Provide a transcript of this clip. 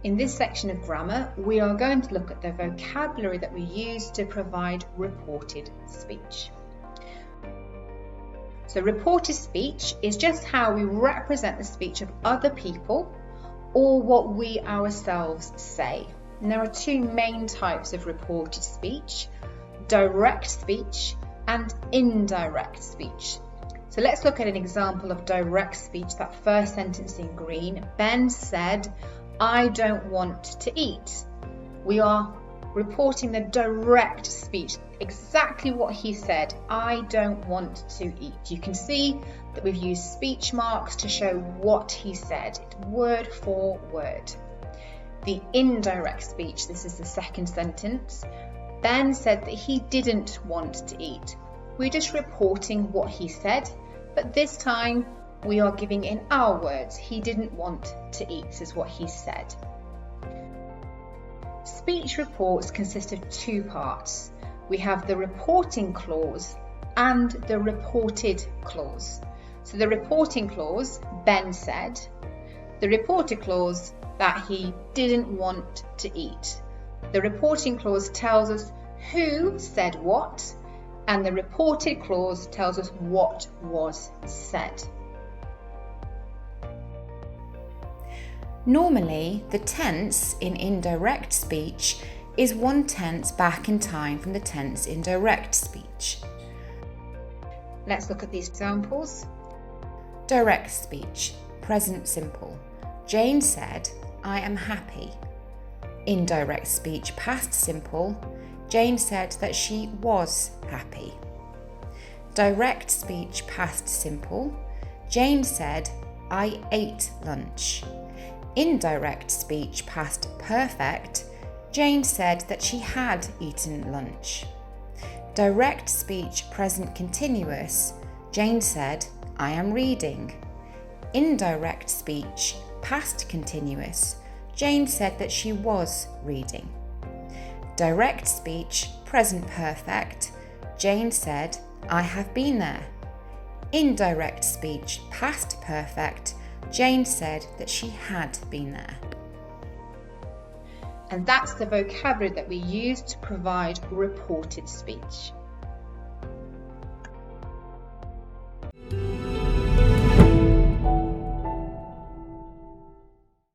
In this section of grammar, we are going to look at the vocabulary that we use to provide reported speech. So reported speech is just how we represent the speech of other people or what we ourselves say. And there are two main types of reported speech: direct speech and indirect speech. So let's look at an example of direct speech, that first sentence in green. Ben said, "I don't want to eat." We are reporting the direct speech, exactly what he said. I don't want to eat. You can see that we've used speech marks to show what he said, word for word. The indirect speech, this is the second sentence. Ben said that he didn't want to eat. We're just reporting what he said, but this time we are giving in our words. He didn't want to eat is what he said. Speech reports consist of two parts. We have the reporting clause and the reported clause. So the reporting clause, Ben said. The reported clause, that he didn't want to eat. The reporting clause tells us who said what, and the reported clause tells us what was said. Normally, the tense in indirect speech is one tense back in time from the tense in direct speech. Let's look at these examples. Direct speech, present simple. Jane said, "I am happy." Indirect speech, past simple. Jane said that she was happy. Direct speech, past simple. Jane said, "I ate lunch." Indirect speech, past perfect. Jane said that she had eaten lunch. Direct speech, present continuous. Jane said, "I am reading." Indirect speech, past continuous. Jane said that she was reading. Direct speech, present perfect. Jane said, "I have been there." Indirect speech, past perfect. Jane said that she had been there. And that's the vocabulary that we use to provide reported speech.